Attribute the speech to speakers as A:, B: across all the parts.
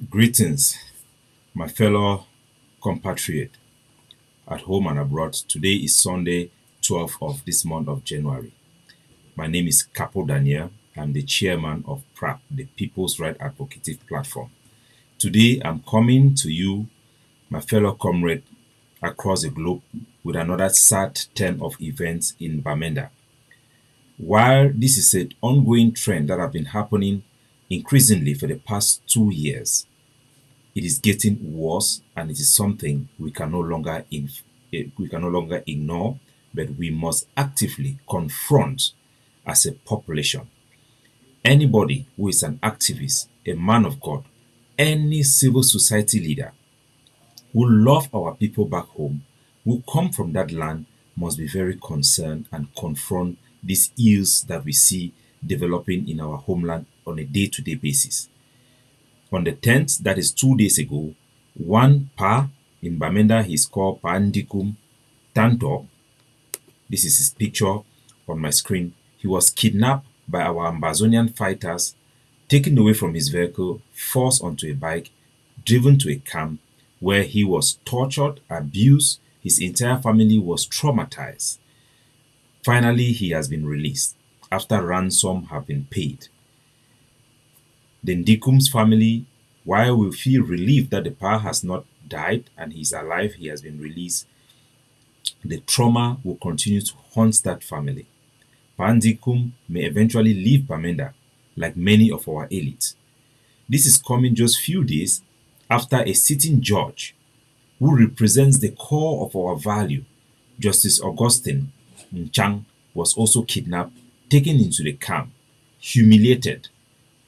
A: Greetings, my fellow compatriot at home and abroad. Today is Sunday, 12th of this month of January. My name is Capo Daniel. I'm the chairman of PRAP, the People's Right Advocative Platform. Today, I'm coming to you, my fellow comrade across the globe, with another sad turn of events in Bamenda. While this is an ongoing trend that has been happening increasingly for the past 2 years, it is getting worse, and it is something we can no longer ignore, but we must actively confront as a population. Anybody who is an activist, a man of God, any civil society leader who love our people back home, who come from that land, must be very concerned and confront these ills that we see developing in our homeland on a day-to-day basis. On the 10th, that is 2 days ago, one Pa in Bamenda, he's called Pa Ndikum Tantoh. This is his picture on my screen. He was kidnapped by our Ambazonian fighters, taken away from his vehicle, forced onto a bike, driven to a camp where he was tortured, abused. His entire family was traumatized. Finally, he has been released after ransom have been paid. The Ndikum's family, while we feel relieved that the Pa has not died and he's alive, he has been released, the trauma will continue to haunt that family. Pa Ndikum may eventually leave Bamenda like many of our elites. This is coming just few days after a sitting judge who represents the core of our value, Justice Augustine Nchang, was also kidnapped, taken into the camp, humiliated,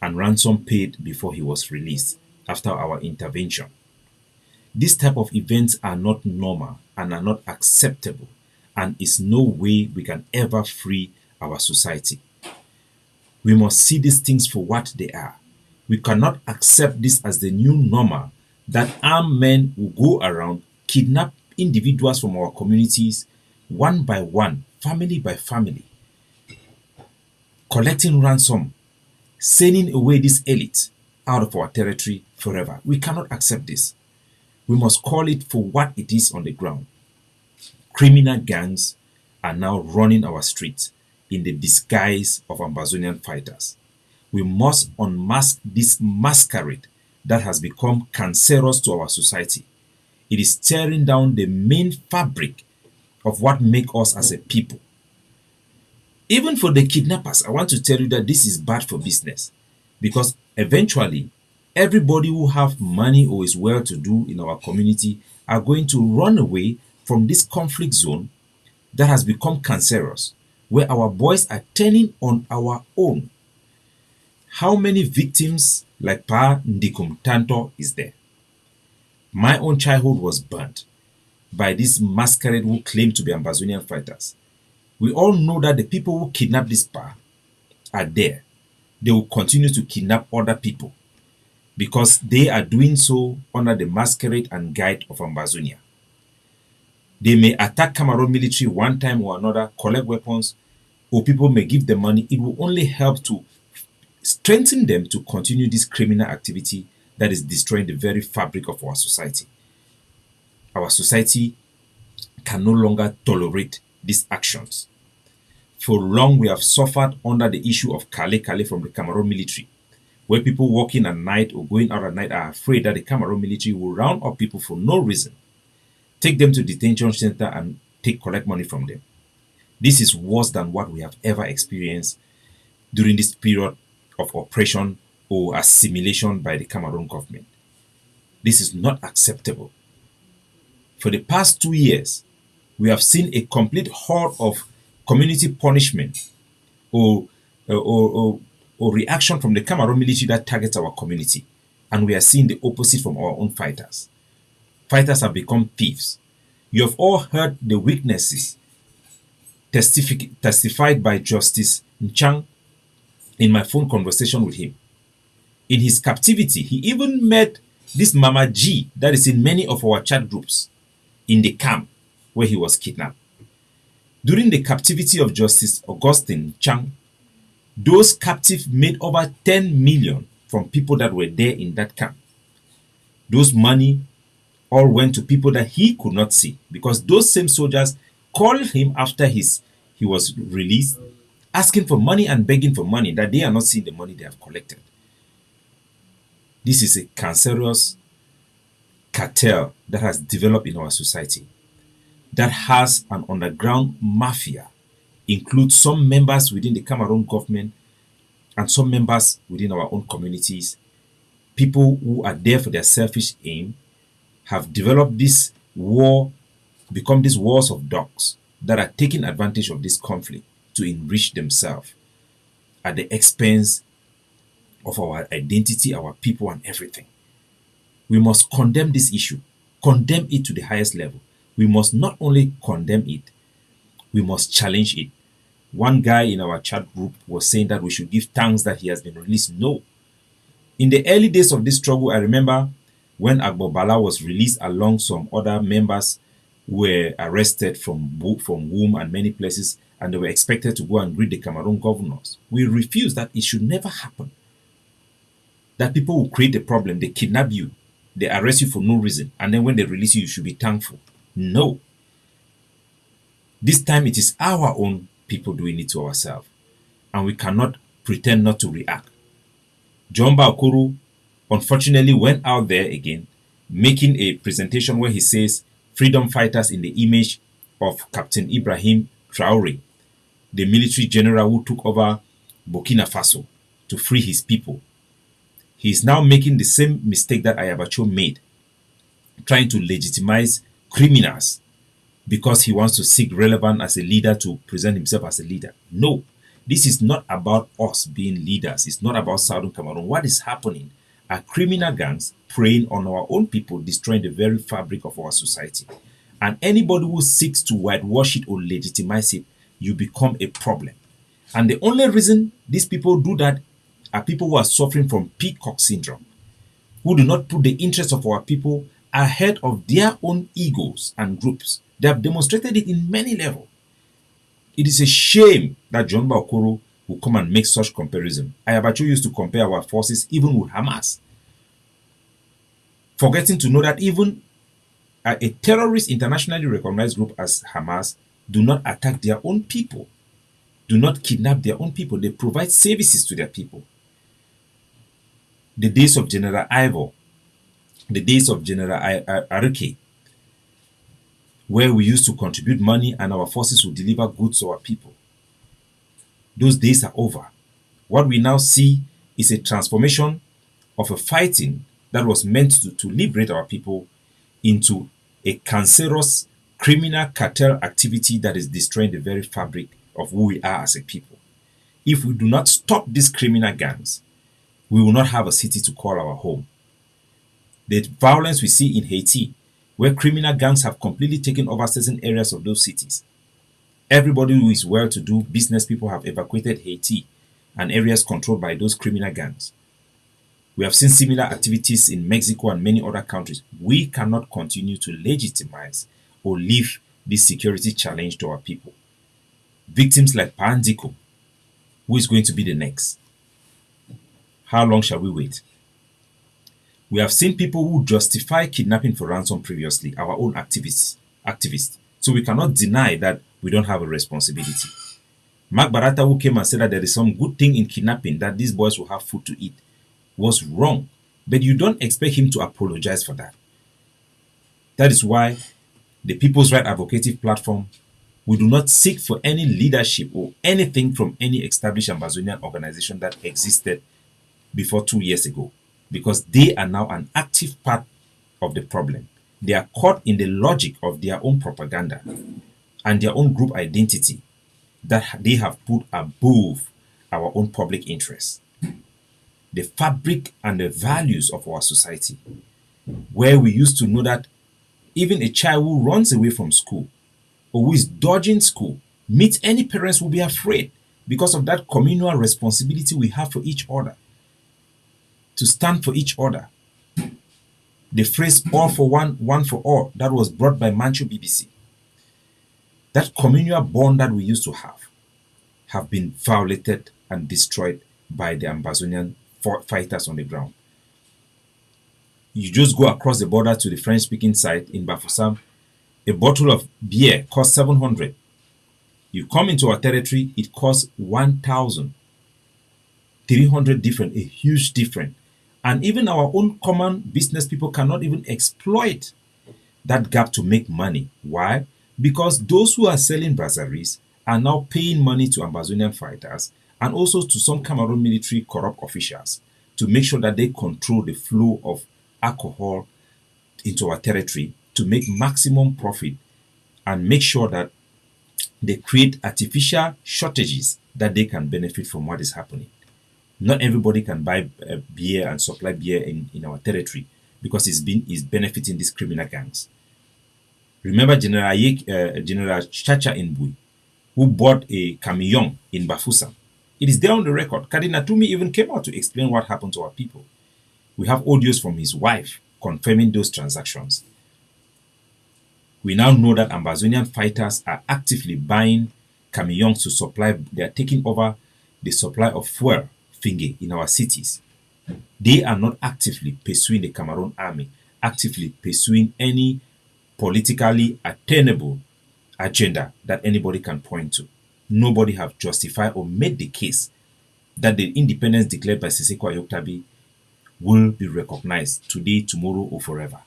A: and ransom paid before he was released after our intervention. These type of events are not normal and are not acceptable, and is no way we can ever free our society. We must see these things for what they are. We cannot accept this as the new normal, that armed men will go around, kidnap individuals from our communities one by one, family by family, collecting ransom, sending away this elite out of our territory forever. We cannot accept this. We must call it for what it is on the ground. Criminal gangs are now running our streets in the disguise of Ambazonian fighters. We must unmask this masquerade that has become cancerous to our society. It is tearing down the main fabric of what makes us as a people. Even for the kidnappers, I want to tell you that this is bad for business, because eventually everybody who have money or is well-to-do in our community are going to run away from this conflict zone that has become cancerous, where our boys are turning on our own. How many victims like Pa Ndikum Tantoh is there? My own childhood was burnt by this masquerade who claim to be Ambazonian fighters. We all know that the people who kidnap this Pa are there. They will continue to kidnap other people because they are doing so under the masquerade and guide of Ambazonia. They may attack Cameroon military one time or another, collect weapons, or people may give them money. It will only help to strengthen them to continue this criminal activity that is destroying the very fabric of our society. Our society can no longer tolerate these actions. For long, we have suffered under the issue of Kale Kale from the Cameroon military, where people walking at night or going out at night are afraid that the Cameroon military will round up people for no reason, take them to detention center and collect money from them. This is worse than what we have ever experienced during this period of oppression or assimilation by the Cameroon government. This is not acceptable. For the past 2 years, we have seen a complete horde of community punishment or reaction from the Cameroon military that targets our community. And we are seeing the opposite from our own fighters. Fighters have become thieves. You have all heard the witnesses testified by Justice Nchang in my phone conversation with him. In his captivity, he even met this Mama G that is in many of our chat groups in the camp where he was kidnapped. During the captivity of Justice Augustine Chang, those captives made over 10 million from people that were there in that camp. Those money all went to people that he could not see, because those same soldiers called him after he was released, asking for money and begging for money, that they are not seeing the money they have collected. This is a cancerous cartel that has developed in our society, that has an underground mafia, includes some members within the Cameroon government and some members within our own communities. People who are there for their selfish aim have developed this war, become these wars of dogs that are taking advantage of this conflict to enrich themselves at the expense of our identity, our people, and everything. We must condemn this issue, condemn it to the highest level. We must not only condemn it, we must challenge it. One guy in our chat group was saying that we should give thanks that he has been released. No. In the early days of this struggle, I remember when Agbobala was released along some other members who were arrested from Womb and many places, and they were expected to go and greet the Cameroon governors. We refused that. It should never happen. That people will create a problem, they kidnap you, they arrest you for no reason, and then when they release you, you should be thankful. No. This time it is our own people doing it to ourselves, and we cannot pretend not to react. Ayaba Akoru unfortunately went out there again, making a presentation where he says freedom fighters in the image of Captain Ibrahim Traore, the military general who took over Burkina Faso to free his people. He is now making the same mistake that Ayaba Cho made, trying to legitimize criminals because he wants to seek relevance as a leader, to present himself as a leader. No, this is not about us being leaders. It's not about Southern Cameroon. What is happening are criminal gangs preying on our own people, destroying the very fabric of our society. And anybody who seeks to whitewash it or legitimize it, you become a problem. And the only reason these people do that are people who are suffering from peacock syndrome, who do not put the interests of our people ahead of their own egos and groups. They have demonstrated it in many levels. It is a shame that Ayaba Akoru will come and make such comparison. Ayaba Cho used to compare our forces even with Hamas, forgetting to know that even a terrorist internationally recognized group as Hamas do not attack their own people, do not kidnap their own people. They provide services to their people. The days of General Ivor, the days of General Arike, where we used to contribute money and our forces would deliver goods to our people, those days are over. What we now see is a transformation of a fighting that was meant to liberate our people into a cancerous criminal cartel activity that is destroying the very fabric of who we are as a people. If we do not stop these criminal gangs, we will not have a city to call our home. The violence we see in Haiti, where criminal gangs have completely taken over certain areas of those cities. Everybody who is well-to-do business people have evacuated Haiti and areas controlled by those criminal gangs. We have seen similar activities in Mexico and many other countries. We cannot continue to legitimize or leave this security challenge to our people. Victims like Ndikum, who is going to be the next? How long shall we wait? We have seen people who justify kidnapping for ransom previously, our own activists. So we cannot deny that we don't have a responsibility. Mark Barata, who came and said that there is some good thing in kidnapping, that these boys will have food to eat, was wrong. But you don't expect him to apologize for that. That is why the People's Right Advocative Platform, we do not seek for any leadership or anything from any established Ambazonian organization that existed before 2 years ago, because they are now an active part of the problem. They are caught in the logic of their own propaganda and their own group identity that they have put above our own public interest. The fabric and the values of our society, where we used to know that even a child who runs away from school or who is dodging school, meet any parents will be afraid because of that communal responsibility we have for each other, to stand for each other. The phrase all for one, one for all, that was brought by Manchu BBC. That communal bond that we used to have been violated and destroyed by the Ambazonian fighters on the ground. You just go across the border to the French-speaking side in Bafoussam. A bottle of beer costs 700. You come into our territory, it costs 1,300 different, a huge difference. And even our own common business people cannot even exploit that gap to make money. Why? Because those who are selling brasseries are now paying money to Ambazonian fighters and also to some Cameroon military corrupt officials to make sure that they control the flow of alcohol into our territory to make maximum profit and make sure that they create artificial shortages that they can benefit from what is happening. Not everybody can buy beer and supply beer in our territory because it's benefiting these criminal gangs. Remember General Chacha Inbui, who bought a camion in Bafoussam. It is there on the record. Kadina Tumi even came out to explain what happened to our people. We have audios from his wife confirming those transactions. We now know that Ambazonian fighters are actively buying camions to supply, they are taking over the supply of fuel, finge, in our cities. They are not actively pursuing the Cameroon army, actively pursuing any politically attainable agenda that anybody can point to. Nobody have justified or made the case that the independence declared by Siseko Ayoktabi will be recognized today, tomorrow, or forever.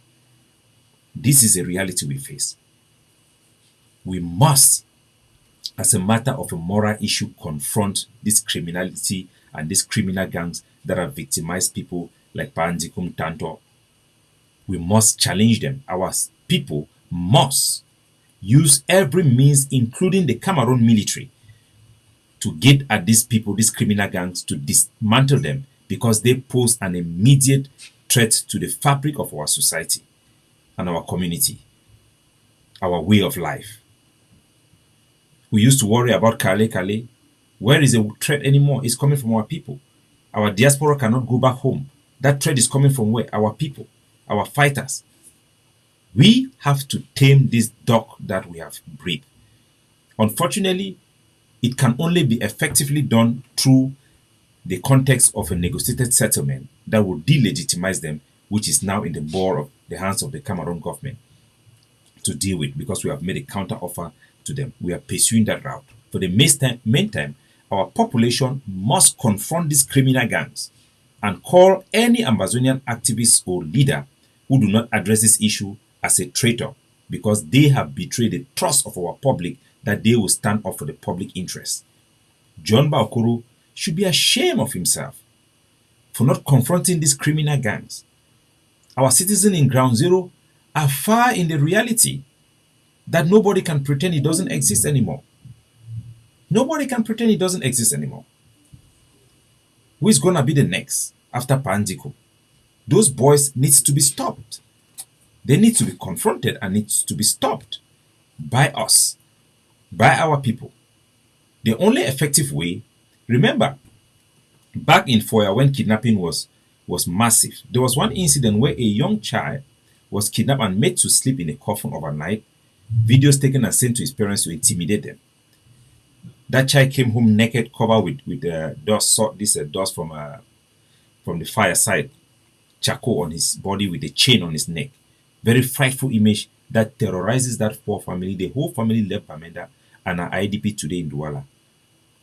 A: This is a reality we face. We must, as a matter of a moral issue, confront this criminality and these criminal gangs that have victimized people like Ndikum, Tantoh. We must challenge them. Our people must use every means, including the Cameroon military, to get at these people, these criminal gangs, to dismantle them because they pose an immediate threat to the fabric of our society and our community, our way of life. We used to worry about Kale. Where is the threat anymore? It's coming from our people. Our diaspora cannot go back home. That threat is coming from where? Our people, our fighters. We have to tame this dog that we have bred. Unfortunately, it can only be effectively done through the context of a negotiated settlement that will delegitimize them, which is now in the hands of the Cameroon government to deal with, because we have made a counter offer to them. We are pursuing that route. For the meantime, our population must confront these criminal gangs and call any Ambazonian activist or leader who do not address this issue as a traitor, because they have betrayed the trust of our public that they will stand up for the public interest. Ayaba Akoru should be ashamed of himself for not confronting these criminal gangs. Our citizens in Ground Zero are far in the reality that nobody can pretend it doesn't exist anymore. Nobody can pretend it doesn't exist anymore. Who is going to be the next after Ndikum? Those boys need to be stopped. They need to be confronted and needs to be stopped by us, by our people. The only effective way, remember, back in Foya when kidnapping was massive, there was one incident where a young child was kidnapped and made to sleep in a coffin overnight, videos taken and sent to his parents to intimidate them. That child came home naked, covered with dust from the fireside, charcoal on his body with a chain on his neck. Very frightful image that terrorizes that poor family. The whole family left Bamenda and are IDP today in Douala,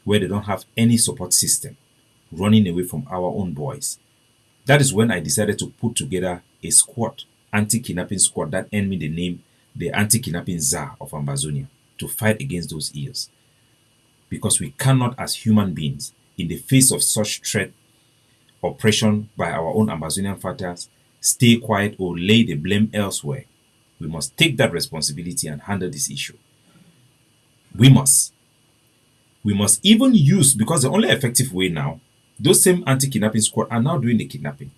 A: where they don't have any support system, running away from our own boys. That is when I decided to put together a squad, anti-kidnapping squad, that earned me the name, the Anti-Kidnapping Czar of Ambazonia, to fight against those ills. Because we cannot, as human beings, in the face of such threat, oppression by our own Ambazonian fighters, stay quiet or lay the blame elsewhere. We must take that responsibility and handle this issue. We must even use, because the only effective way now, those same anti-kidnapping squad are now doing the kidnapping.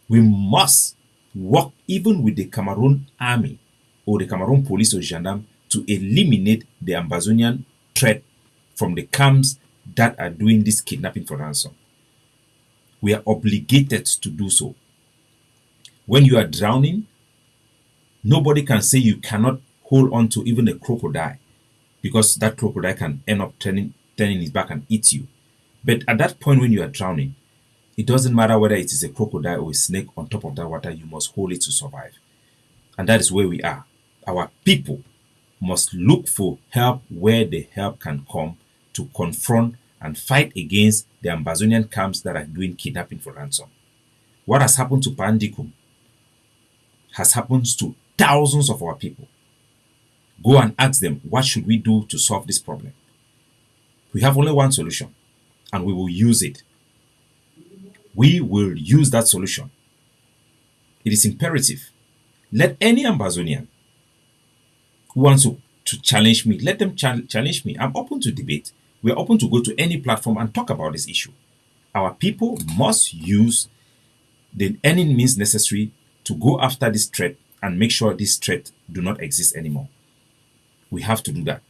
A: We must work even with the Cameroon army or the Cameroon police or gendarme to eliminate the Ambazonian threat from the camps that are doing this kidnapping for ransom. We are obligated to do so. When you are drowning, nobody can say you cannot hold on to even a crocodile, because that crocodile can end up turning his back and eat you. But at that point when you are drowning, It doesn't matter whether it is a crocodile or a snake on top of that water, you must hold it to survive. And that is where we are. Our people must look for help where the help can come to confront and fight against the Ambazonian camps that are doing kidnapping for ransom. What has happened to Ndikum has happened to thousands of our people. Go and ask them, what should we do to solve this problem? We have only one solution, and we will use it. We will use that solution. It is imperative. Let any Ambazonian who wants to challenge me, let them challenge me. I'm open to debate. We're open to go to any platform and talk about this issue. Our people must use any means necessary to go after this threat and make sure this threat do not exist anymore. We have to do that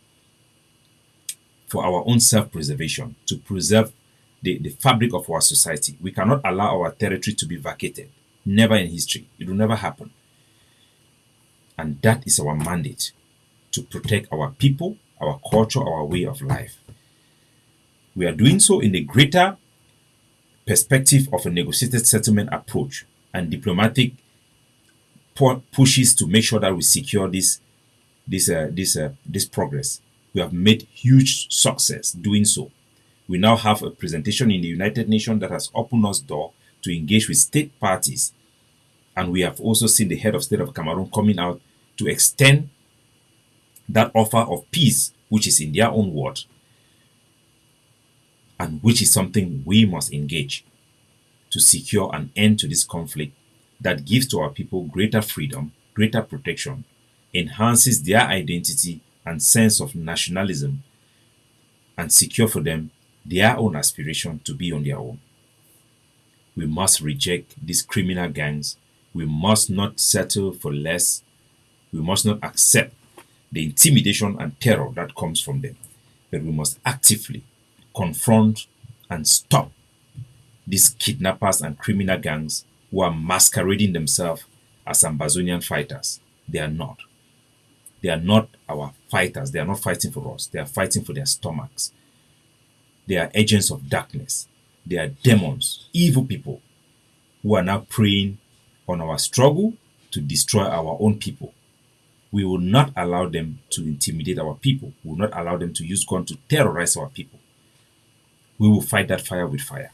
A: for our own self-preservation, to preserve the fabric of our society. We cannot allow our territory to be vacated. Never in history. It will never happen. And that is our mandate, to protect our people, our culture, our way of life. We are doing so in the greater perspective of a negotiated settlement approach and diplomatic pushes to make sure that we secure this progress. We have made huge success doing so. We now have a presentation in the United Nations that has opened us door to engage with state parties. And we have also seen the head of state of Cameroon coming out to extend that offer of peace, which is in their own word, and which is something we must engage to secure an end to this conflict that gives to our people greater freedom, greater protection, enhances their identity and sense of nationalism, and secure for them their own aspiration to be on their own. We must reject these criminal gangs. We must not settle for less. We must not accept the intimidation and terror that comes from them. But we must actively confront and stop these kidnappers and criminal gangs who are masquerading themselves as Ambazonian fighters. They are not. They are not our fighters. They are not fighting for us. They are fighting for their stomachs. They are agents of darkness. They are demons, evil people who are now preying on our struggle to destroy our own people. We will not allow them to intimidate our people. We will not allow them to use guns to terrorize our people. We will fight that fire with fire.